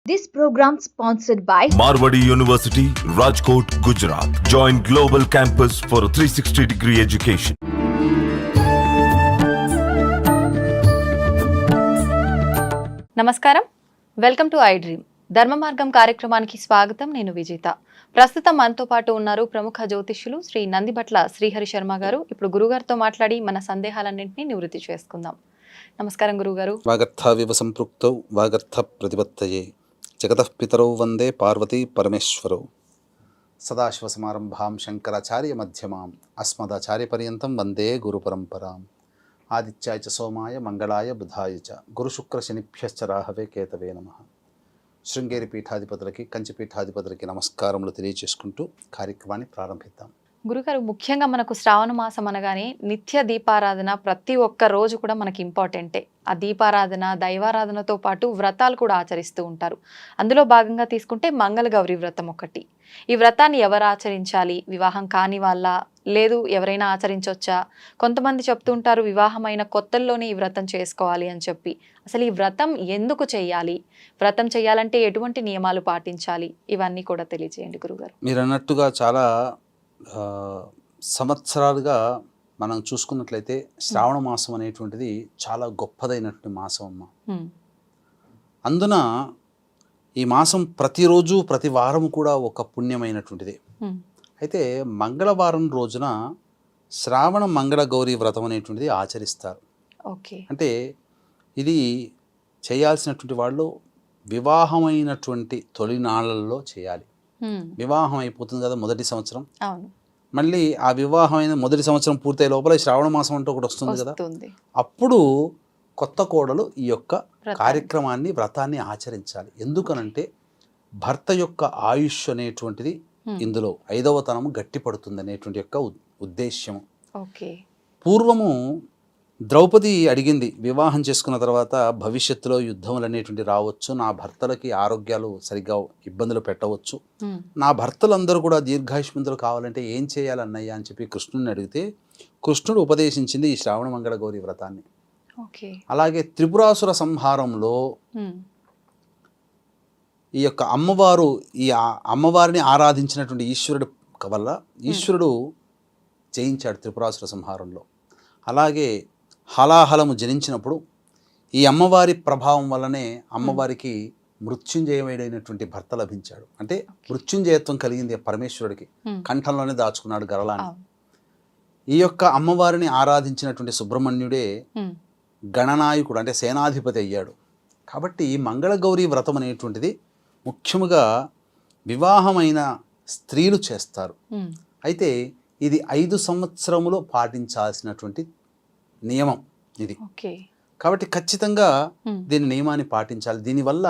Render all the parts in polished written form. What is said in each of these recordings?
This program sponsored by Marwadi University, Rajkot, Gujarat. Join Global Campus for a 360-degree education. నమస్కారం, welcome to I dream. ధర్మ మార్గం కార్యక్రమానికి స్వాగతం. నేను విజేత. ప్రస్తుతం మనతో పాటు ఉన్నారు ప్రముఖ జ్యోతిష్యులు శ్రీ నందిబట్ల శ్రీహరి శర్మ గారు. ఇప్పుడు గురుగారితో మాట్లాడి మన సందేహాలన్నింటినీ నివృత్తి చేసుకుందాం. నమస్కారం గురుగారు. వాగర్థావివ సంపృక్తౌ వాగర్థ ప్రతిపత్తయే జగతః పితరౌ వందే పార్వతీ పరమేశ్వరౌ. సదాశివసమారంభాం శంకరాచార్య మధ్యమాం అస్మదాచార్య పర్యంతం వందే గురు పరంపరాం. ఆదిత్యాయ చ సోమాయ మంగళాయ బుధాయ చ గురుశుక్ర శనిభ్యశ్చ రాహవే కేతవే నమః. శృంగేరి పీఠాధిపతులకి, కంచి పీఠాధిపతులకి నమస్కారములు తెలియజేసుకుంటూ కార్యక్రమాన్ని ప్రారంభిద్దాం. గురుగారు, ముఖ్యంగా మనకు శ్రావణ మాసం అనగానే నిత్య దీపారాధన ప్రతి ఒక్క రోజు కూడా మనకి ఇంపార్టెంటే. ఆ దీపారాధన, దైవారాధనతో పాటు వ్రతాలు కూడా ఆచరిస్తూ ఉంటారు. అందులో భాగంగా తీసుకుంటే మంగళగౌరి వ్రతం ఒకటి. ఈ వ్రతాన్ని ఎవరు ఆచరించాలి? వివాహం కాని వాళ్ళ, లేదు ఎవరైనా ఆచరించవచ్చా? కొంతమంది చెప్తూ ఉంటారు వివాహమైన కొత్తల్లోనే ఈ వ్రతం చేసుకోవాలి అని చెప్పి. అసలు ఈ వ్రతం ఎందుకు చేయాలి? వ్రతం చేయాలంటే ఎటువంటి నియమాలు పాటించాలి? ఇవన్నీ కూడా తెలియజేయండి గురుగారు. మీరు అన్నట్టుగా చాలా సంవత్సరాలుగా మనం చూసుకున్నట్లయితే శ్రావణ మాసం అనేటువంటిది చాలా గొప్పదైనటువంటి మాసం అమ్మ. అందున ఈ మాసం ప్రతిరోజు ప్రతి వారం కూడా ఒక పుణ్యమైనటువంటిది. అయితే మంగళవారం రోజున శ్రావణ మంగళ గౌరీ వ్రతం అనేటువంటిది ఆచరిస్తారు. అంటే ఇది చేయాల్సినటువంటి వాళ్ళు వివాహమైనటువంటి తొలినాళ్ళల్లో చేయాలి. వివాహం అయిపోతుంది కదా మొదటి సంవత్సరం, మళ్ళీ ఆ వివాహమైన మొదటి సంవత్సరం పూర్తయ్యే లోపల శ్రావణ మాసం అంటూ ఒకటి వస్తుంది కదా, అప్పుడు కొత్త కోడలు ఈ యొక్క కార్యక్రమాన్ని, వ్రతాన్ని ఆచరించాలి. ఎందుకనంటే భర్త యొక్క ఆయుష్ అనేటువంటిది ఇందులో 5వ తనము గట్టిపడుతుంది అనేటువంటి యొక్క ఉద్దేశ్యము. పూర్వము ద్రౌపది అడిగింది, వివాహం చేసుకున్న తర్వాత భవిష్యత్తులో యుద్ధములు అనేటువంటి రావచ్చు, నా భర్తలకి ఆరోగ్యాలు సరిగ్గా ఇబ్బందులు పెట్టవచ్చు, నా భర్తలందరూ కూడా దీర్ఘాయుష్మంతులు కావాలంటే ఏం చేయాలన్నయ్యా అని చెప్పి కృష్ణుడిని అడిగితే కృష్ణుడు ఉపదేశించింది ఈ శ్రావణ మంగళ గౌరీ వ్రతాన్ని. అలాగే త్రిపురాసుర సంహారంలో ఈ యొక్క అమ్మవారు, ఈ అమ్మవారిని ఆరాధించినటువంటి ఈశ్వరుడు వల్ల ఈశ్వరుడు జయించాడు త్రిపురాసుర సంహారంలో. అలాగే హలాహలము జనించినప్పుడు ఈ అమ్మవారి ప్రభావం వల్లనే అమ్మవారికి మృత్యుంజయమైనటువంటి భర్త లభించాడు. అంటే మృత్యుంజయత్వం కలిగింది పరమేశ్వరుడికి, కంఠంలోనే దాచుకున్నాడు గరళాన్ని. ఈ యొక్క అమ్మవారిని ఆరాధించినటువంటి సుబ్రహ్మణ్యుడే గణనాయకుడు, అంటే సేనాధిపతి అయ్యాడు. కాబట్టి మంగళగౌరీ వ్రతం అనేటువంటిది ముఖ్యముగా వివాహమైన స్త్రీలు చేస్తారు. అయితే ఇది 5 సంవత్సరములు పాటించాల్సినటువంటి నియమం ఇది. కాబట్టి ఖచ్చితంగా దీని నియమాన్ని పాటించాలి. దీనివల్ల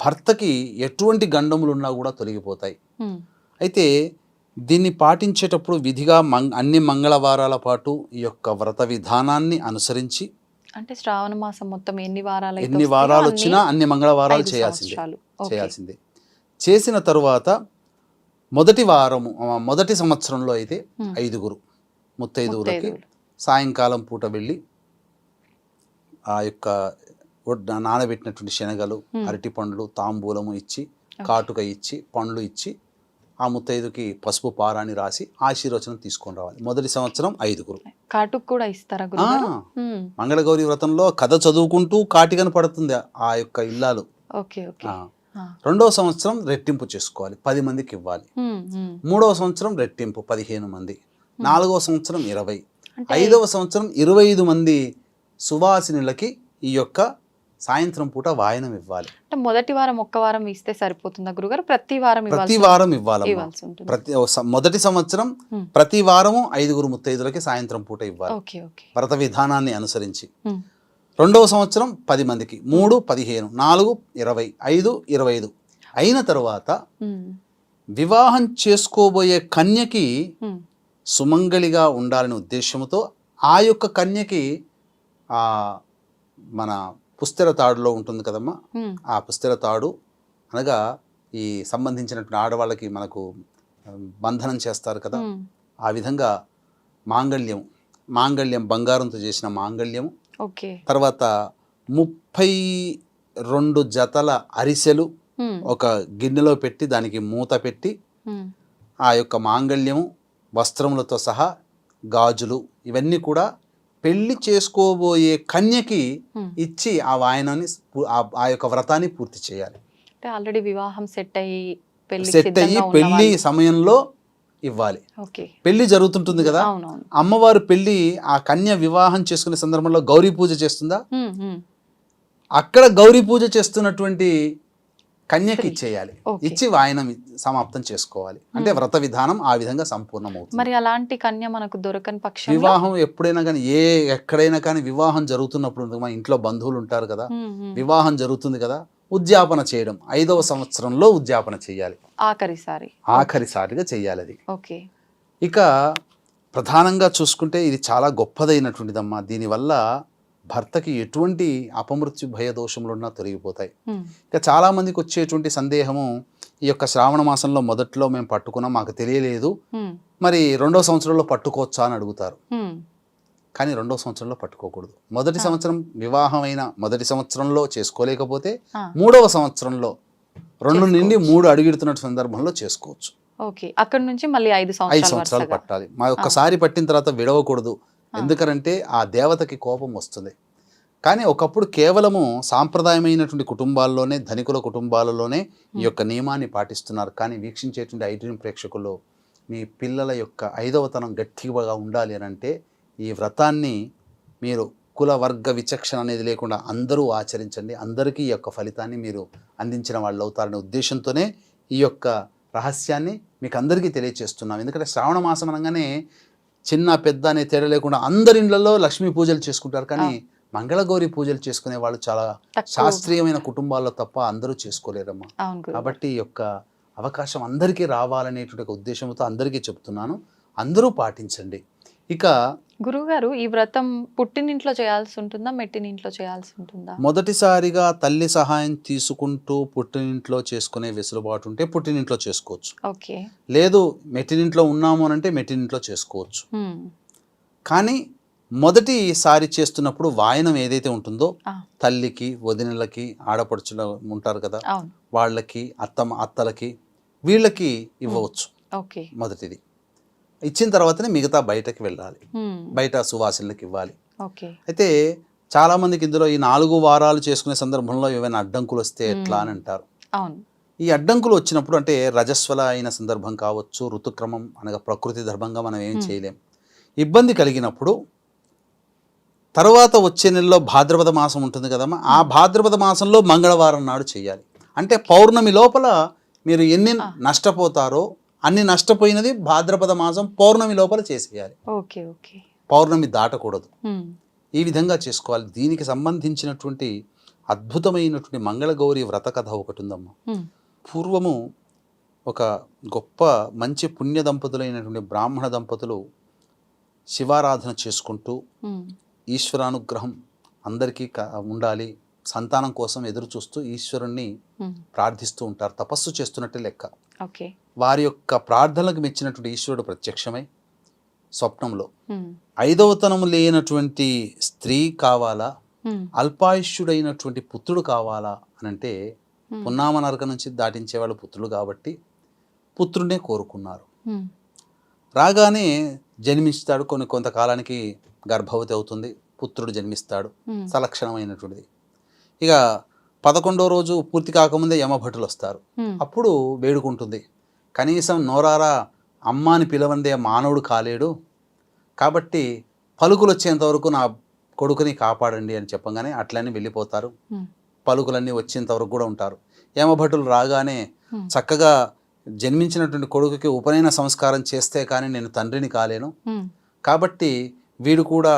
భర్తకి ఎటువంటి గండములు ఉన్నా కూడా తొలగిపోతాయి. అయితే దీన్ని పాటించేటప్పుడు విధిగా అన్ని మంగళవారాల పాటు ఈ యొక్క వ్రత విధానాన్ని అనుసరించి, అంటే శ్రావణ మాసం మొత్తం ఎన్ని వారాలు వచ్చినా అన్ని మంగళవారాలు చేయాల్సిందే. చేసిన తరువాత మొదటి సంవత్సరంలో అయితే 5 ముత్తైదువులకి సాయంకాలం పూట వెళ్ళి ఆ యొక్క నానబెట్టినటువంటి శనగలు, అరటి పండ్లు, తాంబూలము ఇచ్చి, కాటుక ఇచ్చి, పండ్లు ఇచ్చి ఆ ముత్తైదుకి పసుపు పారాన్ని రాసి ఆశీర్వచనం తీసుకొని రావాలి. మొదటి సంవత్సరం 5. కాటుక కూడా ఇస్తారా? మంగళగౌరి వ్రతంలో కథ చదువుకుంటూ కాటికను పడుతుంది ఆ యొక్క ఇల్లాలు. రెండవ సంవత్సరం రెట్టింపు చేసుకోవాలి, 10 మందికి ఇవ్వాలి. 3వ సంవత్సరం రెట్టింపు 15 మంది. 4వ సంవత్సరం 20. 5వ సంవత్సరం 25 మంది సువాసినులకి ఈ యొక్క సాయంత్రం పూట వాయనం ఇవ్వాలి. మొదటి వారం ఒక్క వారం ఇస్తే సరిపోతుందా గురుగారు? ప్రతి వారం ఇవ్వాలి. మొదటి సంవత్సరం ప్రతి వారము 5 ముత్తైదులకి సాయంత్రం పూట ఇవ్వాలి, వ్రత విధానాన్ని అనుసరించి. 2వ సంవత్సరం 10 మందికి, 3, 15, 4, 20, 5, 25 అయిన తర్వాత వివాహం చేసుకోబోయే కన్యకి సుమంగళిగా ఉండాలనే ఉద్దేశంతో ఆ యొక్క కన్యకి మన పుస్తెల తాడులో ఉంటుంది కదమ్మా, ఆ పుస్తెల తాడు అనగా ఈ సంబంధించినటువంటి ఆడవాళ్ళకి మనకు బంధనం చేస్తారు కదా, ఆ విధంగా మాంగళ్యం బంగారంతో చేసిన మాంగళ్యము, తర్వాత 30 2 జతల అరిసెలు ఒక గిన్నెలో పెట్టి దానికి మూత పెట్టి ఆ యొక్క మాంగళ్యము వస్త్రములతో సహా గాజులు ఇవన్నీ కూడా పెళ్లి చేసుకోబోయే కన్యకి ఇచ్చి ఆ వాయనాన్ని ఆ యొక్క వ్రతాన్ని పూర్తి చేయాలి. అంటే ఆల్రెడీ వివాహం సెట్ అయ్యి పెళ్లి సమయంలో ఇవ్వాలి. పెళ్లి జరుగుతుంటుంది కదా, అమ్మవారు పెళ్లి ఆ కన్య వివాహం చేసుకునే సందర్భంలో గౌరీ పూజ చేస్తుందా, అక్కడ గౌరీ పూజ చేస్తున్నటువంటి కన్యకి ఇచ్చేయాలి. ఇచ్చి వాయనం సమాప్తం చేసుకోవాలి. అంటే వ్రత విధానం ఆ విధంగా సంపూర్ణమవుతుంది. మరి అలాంటి కన్య మనకు దొరకని పక్షం వివాహం ఎప్పుడైనా కానీ ఎక్కడైనా కానీ వివాహం జరుగుతున్నప్పుడు మన ఇంట్లో బంధువులు ఉంటారు కదా, వివాహం జరుగుతుంది కదా, ఉద్యాపన చేయడం 5వ సంవత్సరంలో ఉద్యాపన చేయాలి. ఆఖరిసారిగా చేయాలి అది. ఇక ప్రధానంగా చూసుకుంటే ఇది చాలా గొప్పదైనటువంటిదమ్మా. దీనివల్ల భర్తకి ఎటువంటి అపమృత్యు భయ దోషములు ఉన్నా తొలగిపోతాయి. ఇక చాలా మందికి వచ్చేటువంటి సందేహము, ఈ యొక్క శ్రావణ మాసంలో మొదట్లో మేము పట్టుకున్నాం, మాకు తెలియలేదు, మరి 2వ సంవత్సరంలో పట్టుకోవచ్చా అని అడుగుతారు. కానీ 2వ సంవత్సరంలో పట్టుకోకూడదు. మొదటి సంవత్సరం వివాహం అయిన మొదటి సంవత్సరంలో చేసుకోలేకపోతే 3వ సంవత్సరంలో 2 నుండి 3 అడుగుతున్న సందర్భంలో చేసుకోవచ్చు. అక్కడ నుంచి మళ్ళీ 5 సంవత్సరాలు పట్టాలి. మా ఒక్కసారి పట్టిన తర్వాత విడవకూడదు. ఎందుకంటే ఆ దేవతకి కోపం వస్తుంది. కానీ ఒకప్పుడు కేవలము సాంప్రదాయమైనటువంటి కుటుంబాల్లోనే, ధనికుల కుటుంబాలలోనే ఈ యొక్క నియమాన్ని పాటిస్తున్నారు. కానీ వీక్షించేటువంటి ఐడ్రీమ్ ప్రేక్షకులు మీ పిల్లల యొక్క 5వతనం గట్టిగా ఉండాలి అని అంటే ఈ వ్రతాన్ని మీరు కుల వర్గ విచక్షణ అనేది లేకుండా అందరూ ఆచరించండి. అందరికీ ఈ యొక్క ఫలితాన్ని మీరు అందించిన వాళ్ళు అవుతారనే ఉద్దేశంతోనే ఈ యొక్క రహస్యాన్ని మీకు అందరికీ తెలియచేస్తున్నాం. ఎందుకంటే శ్రావణ మాసం అనగానే చిన్న పెద్ద అనే తేడా లేకుండా అందరి ఇళ్లలో లక్ష్మీ పూజలు చేసుకుంటారు. కానీ మంగళగౌరి పూజలు చేసుకునే వాళ్ళు చాలా శాస్త్రీయమైన కుటుంబాల్లో తప్ప అందరూ చేసుకోలేరమ్మా. కాబట్టి ఈ యొక్క అవకాశం అందరికీ రావాలనేటువంటి ఉద్దేశంతో అందరికీ చెప్తున్నాను. అందరూ పాటించండి. ఇక గురువుగారు, ఈ వ్రతం పుట్టినింట్లో చేయాల్సి ఉంటుందా, మెట్టినింట్లో చేయాల్సి ఉంటుందా? మొదటిసారిగా తల్లి సహాయం తీసుకుంటూ పుట్టినింట్లో చేసుకునే వెసులుబాటు ఉంటే పుట్టినింట్లో చేసుకోవచ్చు. లేదు మెట్టినింట్లో ఉన్నాము అని అంటే మెట్టినింట్లో చేసుకోవచ్చు. కానీ మొదటిసారి చేస్తున్నప్పుడు వాయనం ఏదైతే ఉంటుందో తల్లికి, వదినలకి, ఆడపడుచులు ఉంటారు కదా, వాళ్ళకి, అత్తలకి, వీళ్ళకి ఇవ్వవచ్చు. మొదటిది ఇచ్చిన తర్వాతనే మిగతా బయటకి వెళ్ళాలి, బయట సువాసనలకు ఇవ్వాలి. అయితే చాలా మందికి ఇందులో ఈ 4 వారాలు చేసుకునే సందర్భంలో ఏమైనా అడ్డంకులు వస్తే ఎట్లా అని అంటారు. ఈ అడ్డంకులు వచ్చినప్పుడు అంటే రజస్వల అయిన సందర్భం కావచ్చు, ఋతుక్రమం అనగా ప్రకృతి ధర్మంగా మనం ఏం చేయలేం. ఇబ్బంది కలిగినప్పుడు తర్వాత వచ్చే నెలలో భాద్రపద మాసం ఉంటుంది కదమ్మా, ఆ భాద్రపద మాసంలో మంగళవారం నాడు చేయాలి. అంటే పౌర్ణమి లోపల మీరు ఎన్ని నష్టపోతారో అన్ని నష్టపోయినది భాద్రపద మాసం పౌర్ణమి లోపల చేసేయాలి. పౌర్ణమి దాటకూడదు. ఈ విధంగా చేసుకోవాలి. దీనికి సంబంధించినటువంటి అద్భుతమైనటువంటి మంగళగౌరి వ్రత కథ ఒకటి ఉందమ్మా. పూర్వము ఒక గొప్ప మంచి పుణ్య దంపతులైనటువంటి బ్రాహ్మణ దంపతులు శివారాధన చేసుకుంటూ ఈశ్వరానుగ్రహం అందరికీ ఉండాలి, సంతానం కోసం ఎదురు చూస్తూ ఈశ్వరుణ్ణి ప్రార్థిస్తూ ఉంటారు. తపస్సు చేస్తున్నట్టే లెక్క. వారి యొక్క ప్రార్థనలకు మెచ్చినటువంటి ఈశ్వరుడు ప్రత్యక్షమై స్వప్నంలో 5వతనం లేనటువంటి స్త్రీ కావాలా, అల్పాయుష్యుడైనటువంటి పుత్రుడు కావాలా అని అంటే పున్నామ నరక నుంచి దాటించేవాళ్ళు పుత్రుడు కాబట్టి పుత్రుడినే కోరుకున్నారు. రాగానే జన్మిస్తాడు, కొంతకాలానికి గర్భవతి అవుతుంది, పుత్రుడు జన్మిస్తాడు, సలక్షణమైనటువంటిది. ఇక 11వ రోజు పూర్తి కాకముందే యమభటులు వస్తారు. అప్పుడు వేడుకుంటుంది, కనీసం నోరారా అమ్మాని పిలవందే మానవుడు కాలేడు, కాబట్టి పలుకులు వచ్చేంత వరకు నా కొడుకుని కాపాడండి అని చెప్పగానే అట్లనే వెళ్ళిపోతారు. పలుకులన్నీ వచ్చేంత వరకు కూడా ఉంటారు. యమభటులు రాగానే చక్కగా జన్మించినటువంటి కొడుకుకి ఉపనయన సంస్కారం చేస్తే కానీ నేను తండ్రిని కాలేను, కాబట్టి వీడు కూడా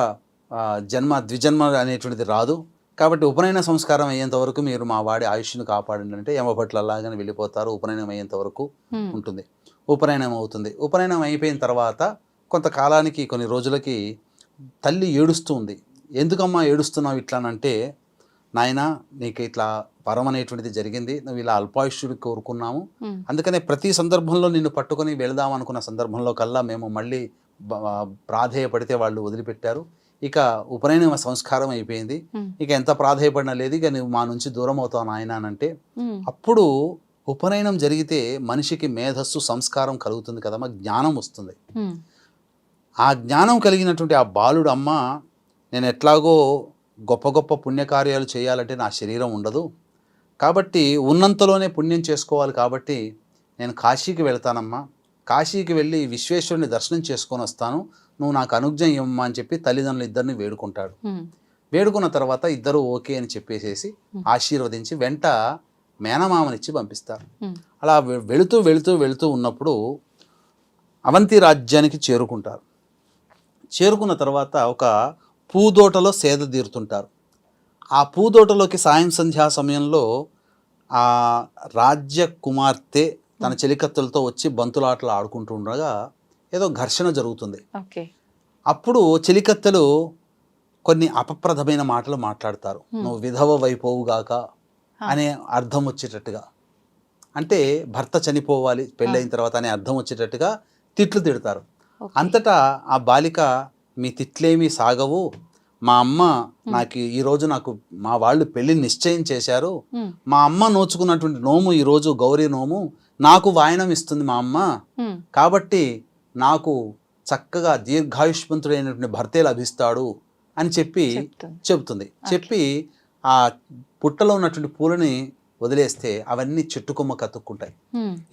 ద్విజన్మ అనేటువంటిది రాదు, కాబట్టి ఉపనయన సంస్కారం అయ్యేంత వరకు మీరు మా వాడి ఆయుష్ను కాపాడండి అంటే యమభట్లు అలాగానే వెళ్ళిపోతారు. ఉపనయనం అయ్యేంత వరకు ఉంటుంది. ఉపనయనం అవుతుంది. ఉపనయనం అయిపోయిన తర్వాత కొంతకాలానికి, కొన్ని రోజులకి తల్లి ఏడుస్తుంది. ఎందుకమ్మా ఏడుస్తున్నావు ఇట్లానంటే, నాయన నీకు ఇట్లా వరం అనేటువంటిది జరిగింది, నువ్వు ఇలా అల్పాయుష్యుడు కోరుకున్నాము, అందుకనే ప్రతి సందర్భంలో నిన్ను పట్టుకొని వెళదాం అనుకున్న సందర్భంలో కల్లా మేము మళ్ళీ ప్రాధేయపడితే వాళ్ళు వదిలిపెట్టారు. ఇక ఉపనయన సంస్కారం అయిపోయింది, ఇక ఎంత ప్రాధాయపడినా లేదు, ఇక నువ్వు మా నుంచి దూరం అవుతావు నాయన అని అంటే, అప్పుడు ఉపనయనం జరిగితే మనిషికి మేధస్సు సంస్కారం కలుగుతుంది కదమ్మా, జ్ఞానం వస్తుంది. ఆ జ్ఞానం కలిగినటువంటి ఆ బాలుడు, అమ్మ నేను ఎట్లాగో గొప్ప గొప్ప పుణ్యకార్యాలు చేయాలంటే నా శరీరం ఉండదు, కాబట్టి ఉన్నంతలోనే పుణ్యం చేసుకోవాలి, కాబట్టి నేను కాశీకి వెళ్తానమ్మా, కాశీకి వెళ్ళి విశ్వేశ్వరుని దర్శనం చేసుకొని వస్తాను, నువ్వు నాకు అనుజ్ఞ ఇవ్వమ్మా అని చెప్పి తల్లిదండ్రులు ఇద్దరిని వేడుకుంటాడు. వేడుకున్న తర్వాత ఇద్దరు ఓకే అని చెప్పేసేసి ఆశీర్వదించి వెంట మేనమామనిచ్చి పంపిస్తారు. అలా వెళుతూ వెళుతూ వెళుతూ ఉన్నప్పుడు అవంతి రాజ్యానికి చేరుకుంటారు. చేరుకున్న తర్వాత ఒక పూదోటలో సేద తీరుతుంటారు. ఆ పూదోటలోకి సాయం సంధ్యా సమయంలో ఆ రాజ్య కుమార్తె తన చెలికత్తెలతో వచ్చి బంతులాటలు ఆడుకుంటూ ఉండగా ఏదో ఘర్షణ జరుగుతుంది. అప్పుడు చెలికత్తెలు కొన్ని అపప్రదమైన మాటలు మాట్లాడతారు. నువ్వు విధవ వైపోవుగాక అనే అర్థం వచ్చేటట్టుగా, అంటే భర్త చనిపోవాలి పెళ్ళైన తర్వాత అనే అర్థం వచ్చేటట్టుగా తిట్లు తిడతారు. అంతటా ఆ బాలిక, మీ తిట్లేమీ సాగవు, మా అమ్మ ఈరోజు నాకు మా వాళ్ళు పెళ్లి నిశ్చయం చేశారు, మా అమ్మ నోచుకున్నటువంటి నోము ఈరోజు గౌరీ నోము, నాకు వాయనం ఇస్తుంది మా అమ్మ, కాబట్టి నాకు చక్కగా దీర్ఘాయుష్మంతుడైనటువంటి భర్తే లభిస్తాడు అని చెప్పి చెబుతుంది. చెప్పి ఆ పుట్టలో ఉన్నటువంటి పూలని వదిలేస్తే అవన్నీ చెట్టుకొమ్మ కతుక్కుంటాయి.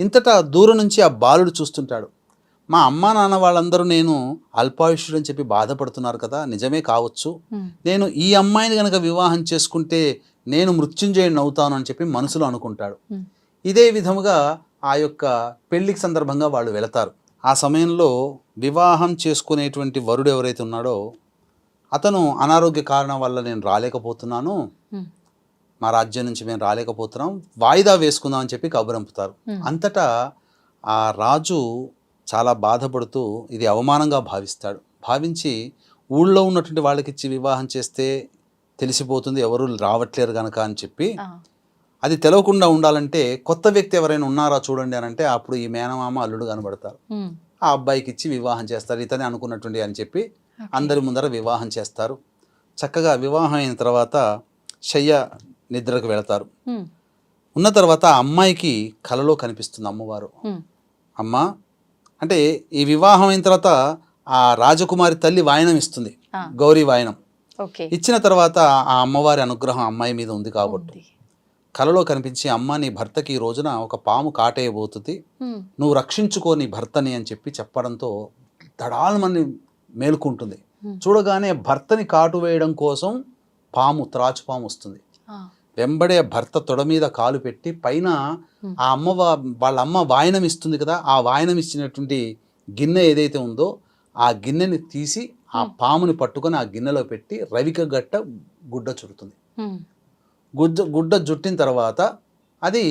ఇంతటా దూరం నుంచి ఆ బాలుడు చూస్తుంటాడు, మా అమ్మ నాన్న వాళ్ళందరూ నేను అల్పాయుష్యుడు అని చెప్పి బాధపడుతున్నారు కదా, నిజమే కావచ్చు, నేను ఈ అమ్మాయిని కనుక వివాహం చేసుకుంటే నేను మృత్యుంజయుడిని అవుతాను అని చెప్పి మనసులో అనుకుంటాడు. ఇదే విధముగా ఆ యొక్క పెళ్లికి సందర్భంగా వాళ్ళు వెళతారు. ఆ సమయంలో వివాహం చేసుకునేటువంటి వరుడు ఎవరైతే ఉన్నాడో అతను అనారోగ్య కారణం వల్ల నేను రాలేకపోతున్నాను, మా రాజ్యం నుంచి మేము రాలేకపోతున్నాం, వాయిదా వేసుకుందాం అని చెప్పి కబురంపుతారు. అంతటా ఆ రాజు చాలా బాధపడుతూ ఇది అవమానంగా భావిస్తాడు. భావించి ఊళ్ళో ఉన్నటువంటి వాళ్ళకి ఇచ్చి వివాహం చేస్తే తెలిసిపోతుంది ఎవరు రావట్లేరు కనుక అని చెప్పి, అది తెలవకుండా ఉండాలంటే కొత్త వ్యక్తి ఎవరైనా ఉన్నారా చూడండి అని అంటే అప్పుడు ఈ మేనమామ అల్లుడు కనబడతారు. ఆ అబ్బాయికి ఇచ్చి వివాహం చేస్తారు, ఇతనే అనుకున్నటువంటి అని చెప్పి అందరి ముందర వివాహం చేస్తారు. చక్కగా వివాహం అయిన తర్వాత శయ్య నిద్రకు వెళతారు. ఉన్న తర్వాత ఆ అమ్మాయికి కలలో కనిపిస్తుంది అమ్మవారు. అమ్మ అంటే ఈ వివాహం అయిన తర్వాత ఆ రాజకుమారి తల్లి వాయనం ఇస్తుంది, గౌరీ వాయనం ఇచ్చిన తర్వాత ఆ అమ్మవారి అనుగ్రహం అమ్మాయి మీద ఉంది కాబట్టి కలలో కనిపించి, అమ్మ నీ భర్తకి ఈ రోజున ఒక పాము కాటేయబోతుంది, నువ్వు రక్షించుకో నీ భర్తని అని చెప్పి చెప్పడంతో దడాలమని మేలుకుంటుంది. చూడగానే భర్తని కాటు వేయడం కోసం త్రాచు పాము వస్తుంది. వెంబడే భర్త తొడ మీద కాలు పెట్టి పైన ఆ వాళ్ళ అమ్మ వాయనం ఇస్తుంది కదా, ఆ వాయనం ఇచ్చినటువంటి గిన్నె ఏదైతే ఉందో ఆ గిన్నెని తీసి ఆ పాముని పట్టుకొని ఆ గిన్నెలో పెట్టి రవిక గట్ట గుడ్డ చుడుతుంది. గుడ్డ జుట్టిన తర్వాత అది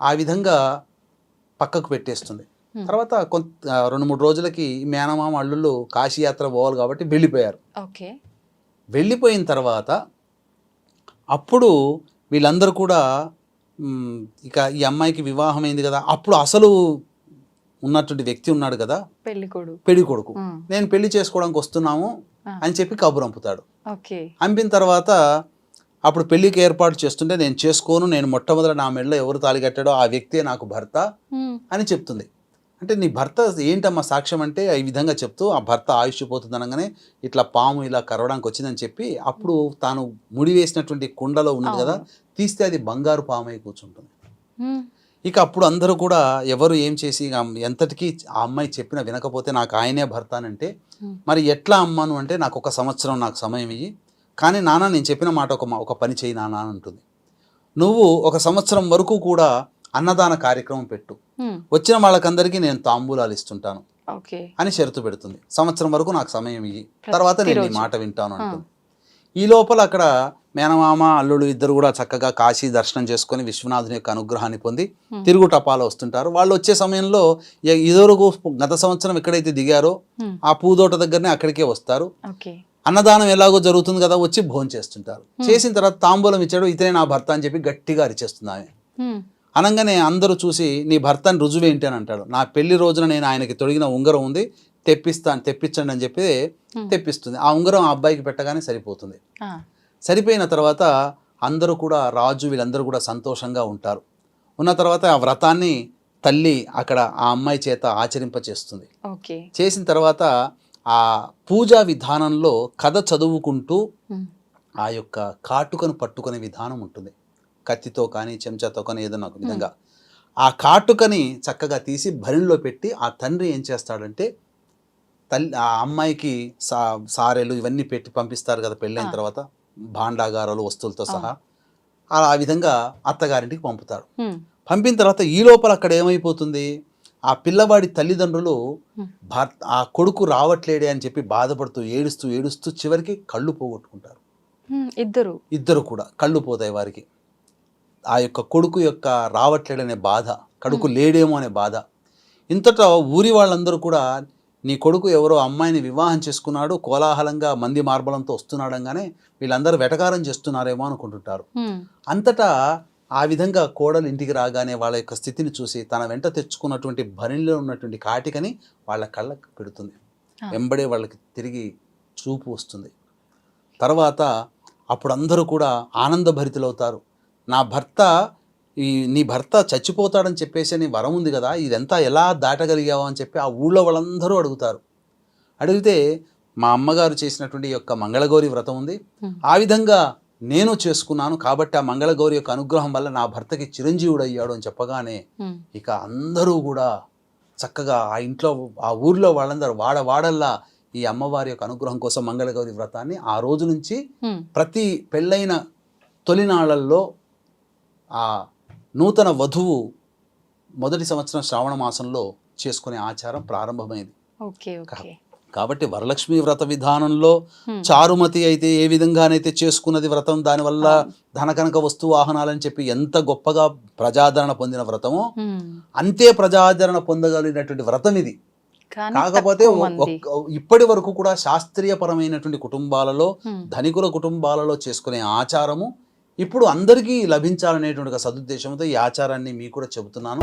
ఆ విధంగా పక్కకు పెట్టేస్తుంది. తర్వాత 2-3 రోజులకి మేనమామ అల్లుళ్ళు కాశీయాత్ర పోవాలి కాబట్టి వెళ్ళిపోయారు. వెళ్ళిపోయిన తర్వాత అప్పుడు వీళ్ళందరూ కూడా ఇక ఈ అమ్మాయికి వివాహం అయింది కదా, అప్పుడు అసలు ఉన్నటువంటి వ్యక్తి ఉన్నాడు కదా పెళ్లి కొడుకు, నేను పెళ్లి చేసుకోవడానికి వస్తున్నాము అని చెప్పి కబురంపుతాడు. అంపిన తర్వాత అప్పుడు పెళ్లికి ఏర్పాటు చేస్తుంటే నేను చేసుకోను, నేను మొట్టమొదట నా మెడలో ఎవరు తాళి కట్టాడో ఆ వ్యక్తే నాకు భర్త అని చెప్తుంది. అంటే నీ భర్త ఏంటమ్మా సాక్ష్యం అంటే ఈ విధంగా చెప్తూ ఆ భర్త ఆయుష్ పోతుంది అనగానే ఇట్లా పాము ఇలా కరవడానికి వచ్చిందని చెప్పి అప్పుడు తాను ముడి వేసినటువంటి కుండలో ఉన్నది కదా తీస్తే అది బంగారు పాము అయి కూర్చుంటుంది. ఇక అప్పుడు అందరూ కూడా ఎవరు ఏం చేసి ఎంతటికీ ఆ అమ్మాయి చెప్పినా వినకపోతే నాకు ఆయనే భర్త అని అంటే, మరి ఎట్లా అమ్మాను అంటే నాకు 1 సంవత్సరం నాకు సమయం ఇయ్యి, కానీ నాన్న నేను చెప్పిన మాట ఒక పని చేయి నాన్న అని అంటుంది. నువ్వు 1 సంవత్సరం వరకు కూడా అన్నదాన కార్యక్రమం పెట్టు, వచ్చిన వాళ్ళకందరికీ నేను తాంబూలాలు ఇస్తుంటాను అని షరతు పెడుతుంది. సంవత్సరం వరకు నాకు సమయం ఇయ్యి, తర్వాత నేను నీ మాట వింటాను అంటుంది. ఈ లోపల అక్కడ మేనమామ అల్లుడు ఇద్దరు కూడా చక్కగా కాశీ దర్శనం చేసుకొని విశ్వనాథుని యొక్క అనుగ్రహాన్ని పొంది తిరుగు టపాలో వస్తుంటారు. వాళ్ళు వచ్చే సమయంలో ఇదివరకు గత సంవత్సరం ఎక్కడైతే దిగారో ఆ పూదోట దగ్గరనే అక్కడికే వస్తారు. అన్నదానం ఎలాగో జరుగుతుంది కదా, వచ్చి భోజనం చేస్తుంటారు. చేసిన తర్వాత తాంబూలం ఇచ్చాడు, ఇతనే నా భర్త అని చెప్పి గట్టిగా అరిచేస్తుంది ఆమె. అనగానే అందరూ చూసి నీ భర్తని రుజువేంటి అని అంటాడు. నా పెళ్లి రోజున నేను ఆయనకి తొడిగిన ఉంగరం ఉంది, తెప్పించండి అని చెప్పి తెప్పిస్తుంది. ఆ ఉంగరం ఆ అబ్బాయికి పెట్టగానే సరిపోతుంది. ఆ, సరిపోయిన తర్వాత అందరూ కూడా రాజు వీళ్ళందరూ కూడా సంతోషంగా ఉంటారు. ఉన్న తర్వాత ఆ వ్రతాన్ని తల్లి అక్కడ ఆ అమ్మాయి చేత ఆచరింపచేస్తుంది. ఓకే. చేసిన తర్వాత ఆ పూజా విధానంలో కథ చదువుకుంటూ ఆ యొక్క కాటుకను పట్టుకునే విధానం ఉంటుంది. కత్తితో కానీ చెంచాతో కానీ ఏదైనా ఒక విధంగా ఆ కాటుకని చక్కగా తీసి భరిణిలో పెట్టి ఆ తండ్రి ఏం చేస్తాడంటే తల్లి ఆ అమ్మాయికి సారెలు ఇవన్నీ పెట్టి పంపిస్తారు కదా పెళ్ళైన తర్వాత, భాండాగారాలు వస్తువులతో సహా. ఆ విధంగా అత్తగారింటికి పంపుతాడు. పంపిన తర్వాత ఈ లోపల అక్కడ ఏమైపోతుంది, ఆ పిల్లవాడి తల్లిదండ్రులు ఆ కొడుకు రావట్లేడే అని చెప్పి బాధపడుతూ ఏడుస్తూ ఏడుస్తూ చివరికి కళ్ళు పోగొట్టుకుంటారు. ఇద్దరు కూడా కళ్ళు పోతాయి వారికి. ఆ యొక్క కొడుకు యొక్క రావట్లేడనే బాధ, కొడుకు లేడేమో అనే బాధ. ఇంతటా ఊరి వాళ్ళందరూ కూడా నీ కొడుకు ఎవరో అమ్మాయిని వివాహం చేసుకున్నాడు, కోలాహలంగా మంది మార్బలంతో వస్తున్నాడంగానే వీళ్ళందరూ వెటకారం చేస్తున్నారేమో అనుకుంటుంటారు. అంతటా ఆ విధంగా కోడలు ఇంటికి రాగానే వాళ్ళ యొక్క స్థితిని చూసి తన వెంట తెచ్చుకున్నటువంటి భరిణిలో ఉన్నటువంటి కాటికని వాళ్ళ కళ్ళకు పెడుతుంది. వెంబడే వాళ్ళకి తిరిగి చూపు వస్తుంది. తర్వాత అప్పుడు అందరూ కూడా ఆనందభరితులవుతారు. నీ భర్త చచ్చిపోతాడని చెప్పేసి నీ వరం ఉంది కదా, ఇదంతా ఎలా దాటగలిగావు అని చెప్పి ఆ ఊళ్ళో వాళ్ళందరూ అడుగుతారు. అడిగితే మా అమ్మగారు చేసినటువంటి యొక్క మంగళగౌరి వ్రతం ఉంది, ఆ విధంగా నేను చేసుకున్నాను కాబట్టి ఆ మంగళగౌరి యొక్క అనుగ్రహం వల్ల నా భర్తకి చిరంజీవుడు అయ్యాడు అని చెప్పగానే ఇక అందరూ కూడా చక్కగా ఆ ఇంట్లో ఆ ఊర్లో వాళ్ళందరూ వాడల్లా ఈ అమ్మవారి యొక్క అనుగ్రహం కోసం మంగళగౌరి వ్రతాన్ని ఆ రోజు నుంచి ప్రతి పెళ్ళైన తొలినాళ్లలో ఆ నూతన వధువు మొదటి సంవత్సరం శ్రావణ మాసంలో చేసుకునే ఆచారం ప్రారంభమైంది. కాబట్టి వరలక్ష్మి వ్రత విధానంలో చారుమతి అయితే ఏ విధంగానైతే చేసుకున్నది వ్రతం, దానివల్ల ధనకనక వస్తు వాహనాలని చెప్పి ఎంత గొప్పగా ప్రజాదరణ పొందిన వ్రతమో అంతే ప్రజాదరణ పొందగలిగినటువంటి వ్రతం ఇది. కాకపోతే ఇప్పటి వరకు కూడా శాస్త్రీయపరమైనటువంటి కుటుంబాలలో, ధనికుల కుటుంబాలలో చేసుకునే ఆచారము ఇప్పుడు అందరికీ లభించాలనేటువంటి సదుద్దేశంతో ఈ ఆచారాన్ని మీకు కూడా చెబుతున్నాను.